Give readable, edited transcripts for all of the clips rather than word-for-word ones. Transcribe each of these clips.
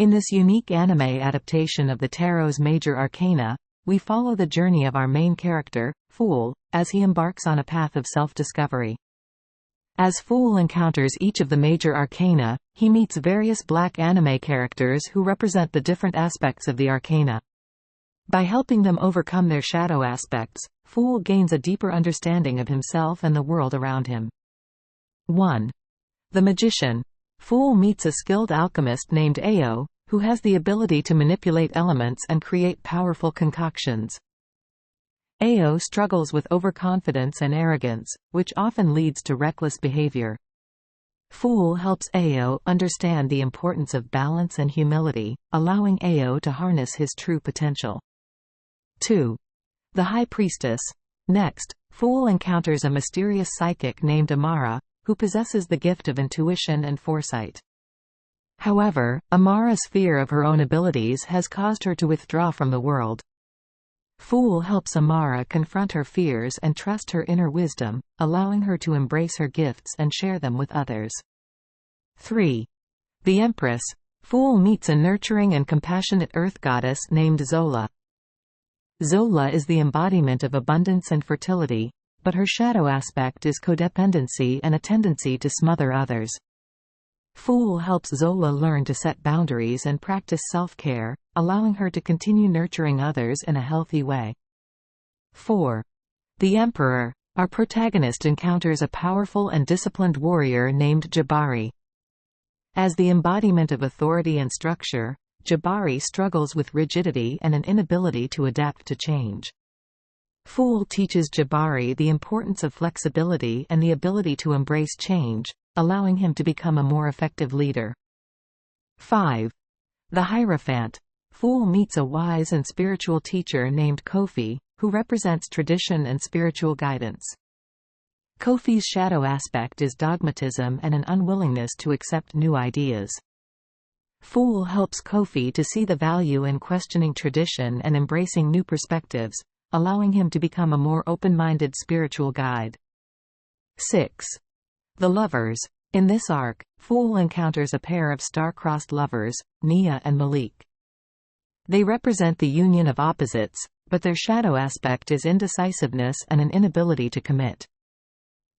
In this unique anime adaptation of the Tarot's Major Arcana, we follow the journey of our main character, Fool, as he embarks on a path of self-discovery. As Fool encounters each of the major arcana, he meets various black anime characters who represent the different aspects of the arcana. By helping them overcome their shadow aspects, Fool gains a deeper understanding of himself and the world around him. 1. The Magician. Fool meets a skilled alchemist named Ao, who has the ability to manipulate elements and create powerful concoctions. Ao struggles with overconfidence and arrogance, which often leads to reckless behavior. Fool helps Ao understand the importance of balance and humility, allowing Ao to harness his true potential. 2. The High Priestess. Next, Fool encounters a mysterious psychic named Amara, who possesses the gift of intuition and foresight. However, Amara's fear of her own abilities has caused her to withdraw from the world. Fool helps Amara confront her fears and trust her inner wisdom, allowing her to embrace her gifts and share them with others. 3. The Empress. Fool meets a nurturing and compassionate earth goddess named Zola. Zola is the embodiment of abundance and fertility, but her shadow aspect is codependency and a tendency to smother others. Fool helps Zola learn to set boundaries and practice self-care, allowing her to continue nurturing others in a healthy way. 4. The Emperor. Our protagonist encounters a powerful and disciplined warrior named Jabari. As the embodiment of authority and structure, Jabari struggles with rigidity and an inability to adapt to change. Fool teaches Jabari the importance of flexibility and the ability to embrace change, allowing him to become a more effective leader. 5. The Hierophant. Fool meets a wise and spiritual teacher named Kofi, who represents tradition and spiritual guidance. Kofi's shadow aspect is dogmatism and an unwillingness to accept new ideas. Fool helps Kofi to see the value in questioning tradition and embracing new perspectives, allowing him to become a more open-minded spiritual guide. 6. The Lovers. In this arc, Fool encounters a pair of star-crossed lovers, Nia and Malik. They represent the union of opposites, but their shadow aspect is indecisiveness and an inability to commit.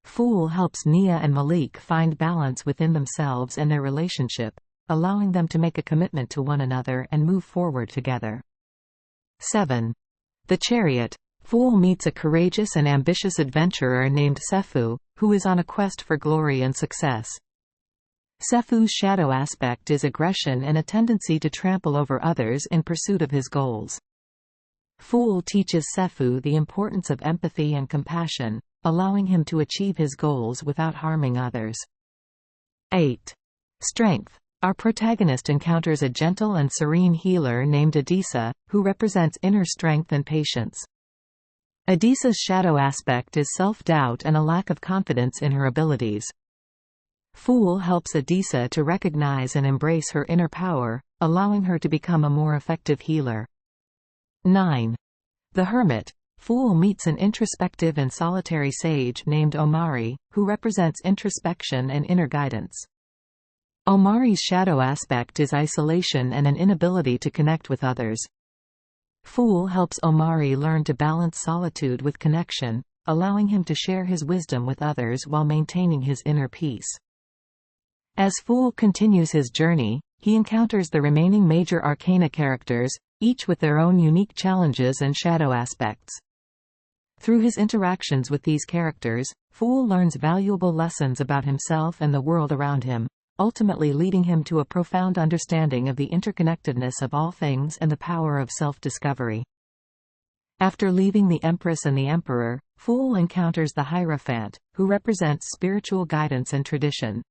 Fool helps Nia and Malik find balance within themselves and their relationship, allowing them to make a commitment to one another and move forward together. 7. The Chariot. Fool meets a courageous and ambitious adventurer named Sefu, who is on a quest for glory and success. Sefu's shadow aspect is aggression and a tendency to trample over others in pursuit of his goals. Fool teaches Sefu the importance of empathy and compassion, allowing him to achieve his goals without harming others. 8. Strength. Our protagonist encounters a gentle and serene healer named Adisa, who represents inner strength and patience. Adisa's shadow aspect is self-doubt and a lack of confidence in her abilities. Fool helps Adisa to recognize and embrace her inner power, allowing her to become a more effective healer. 9. The Hermit. Fool meets an introspective and solitary sage named Omari, who represents introspection and inner guidance. Omari's shadow aspect is isolation and an inability to connect with others. Fool helps Omari learn to balance solitude with connection, allowing him to share his wisdom with others while maintaining his inner peace. As Fool continues his journey, he encounters the remaining major arcana characters, each with their own unique challenges and shadow aspects. Through his interactions with these characters, Fool learns valuable lessons about himself and the world around him, ultimately leading him to a profound understanding of the interconnectedness of all things and the power of self-discovery. After leaving the Empress and the Emperor, Fool encounters the Hierophant, who represents spiritual guidance and tradition.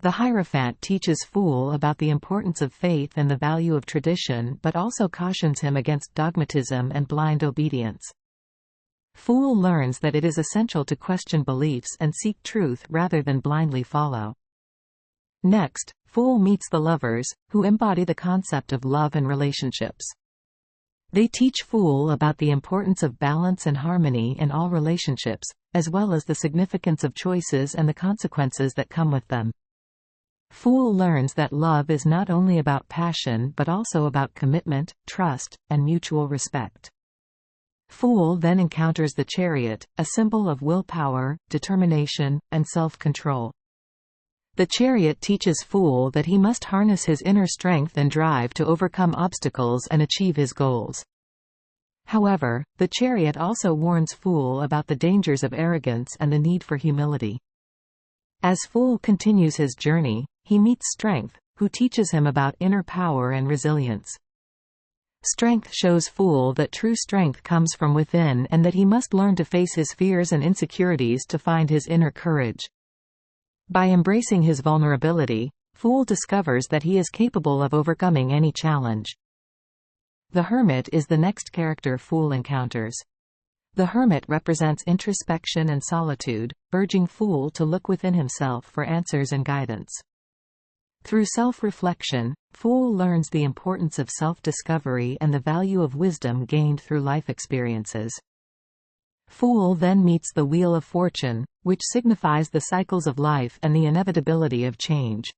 The Hierophant teaches Fool about the importance of faith and the value of tradition, but also cautions him against dogmatism and blind obedience. Fool learns that it is essential to question beliefs and seek truth rather than blindly follow. Next, Fool meets the Lovers, who embody the concept of love and relationships. They teach Fool about the importance of balance and harmony in all relationships, as well as the significance of choices and the consequences that come with them. Fool learns that love is not only about passion but also about commitment, trust, and mutual respect. Fool then encounters the chariot, a symbol of willpower, determination, and self-control. The chariot teaches Fool that he must harness his inner strength and drive to overcome obstacles and achieve his goals. However, the chariot also warns Fool about the dangers of arrogance and the need for humility. As Fool continues his journey, he meets Strength, who teaches him about inner power and resilience. Strength shows Fool that true strength comes from within and that he must learn to face his fears and insecurities to find his inner courage. By embracing his vulnerability, Fool discovers that he is capable of overcoming any challenge. The Hermit is the next character Fool encounters. The Hermit represents introspection and solitude, urging Fool to look within himself for answers and guidance. Through self-reflection, Fool learns the importance of self-discovery and the value of wisdom gained through life experiences. Fool then meets the Wheel of Fortune, which signifies the cycles of life and the inevitability of change.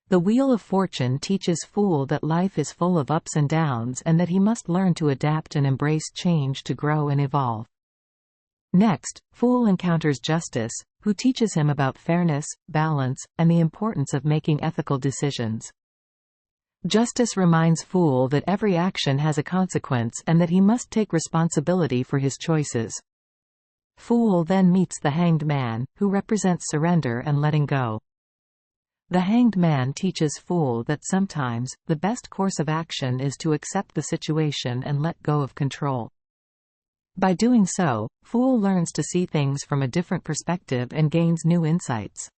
The Wheel of Fortune teaches Fool that life is full of ups and downs and that he must learn to adapt and embrace change to grow and evolve. Next, Fool encounters Justice, who teaches him about fairness, balance, and the importance of making ethical decisions. Justice reminds Fool that every action has a consequence and that he must take responsibility for his choices. Fool then meets the Hanged Man, who represents surrender and letting go. The Hanged Man teaches Fool that sometimes, the best course of action is to accept the situation and let go of control. By doing so, Fool learns to see things from a different perspective and gains new insights.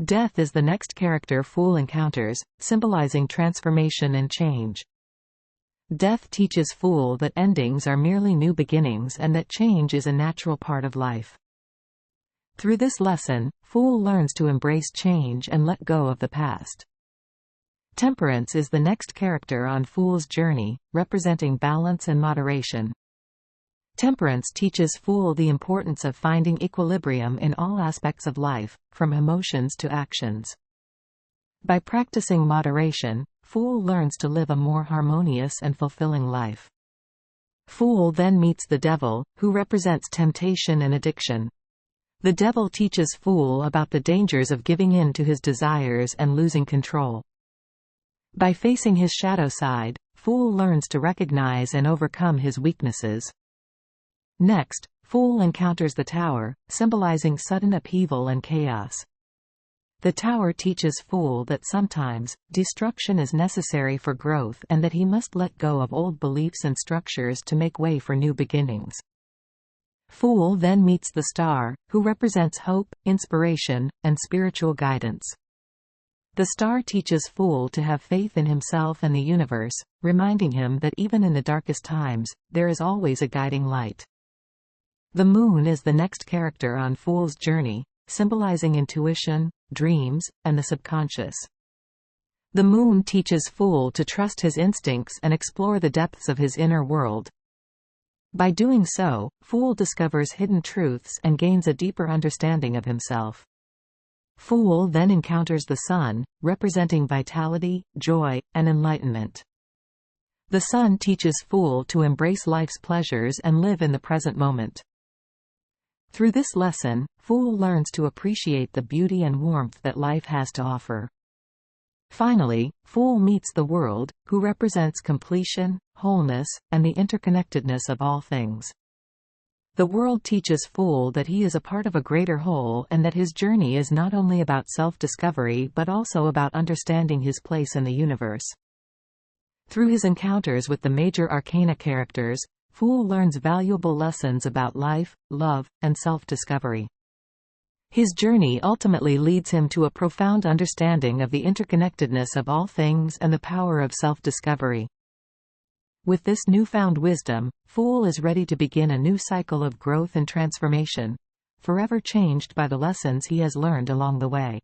Death is the next character Fool encounters, symbolizing transformation and change. Death teaches Fool that endings are merely new beginnings and that change is a natural part of life. Through this lesson, Fool learns to embrace change and let go of the past. Temperance is the next character on Fool's journey, representing balance and moderation. Temperance teaches Fool the importance of finding equilibrium in all aspects of life, from emotions to actions. By practicing moderation, Fool learns to live a more harmonious and fulfilling life. Fool then meets the Devil, who represents temptation and addiction. The Devil teaches Fool about the dangers of giving in to his desires and losing control. By facing his shadow side, Fool learns to recognize and overcome his weaknesses. Next, Fool encounters the Tower, symbolizing sudden upheaval and chaos. The Tower teaches Fool that sometimes, destruction is necessary for growth and that he must let go of old beliefs and structures to make way for new beginnings. Fool then meets the Star, who represents hope, inspiration, and spiritual guidance. The Star teaches Fool to have faith in himself and the universe, reminding him that even in the darkest times, there is always a guiding light. The Moon is the next character on Fool's journey, symbolizing intuition, dreams, and the subconscious. The Moon teaches Fool to trust his instincts and explore the depths of his inner world. By doing so, Fool discovers hidden truths and gains a deeper understanding of himself. Fool then encounters the Sun, representing vitality, joy, and enlightenment. The Sun teaches Fool to embrace life's pleasures and live in the present moment. Through this lesson, Fool learns to appreciate the beauty and warmth that life has to offer. Finally, Fool meets the World, who represents completion, wholeness, and the interconnectedness of all things. The World teaches Fool that he is a part of a greater whole and that his journey is not only about self-discovery but also about understanding his place in the universe. Through his encounters with the Major Arcana characters, Fool learns valuable lessons about life, love, and self-discovery. His journey ultimately leads him to a profound understanding of the interconnectedness of all things and the power of self-discovery. With this newfound wisdom, Fool is ready to begin a new cycle of growth and transformation, forever changed by the lessons he has learned along the way.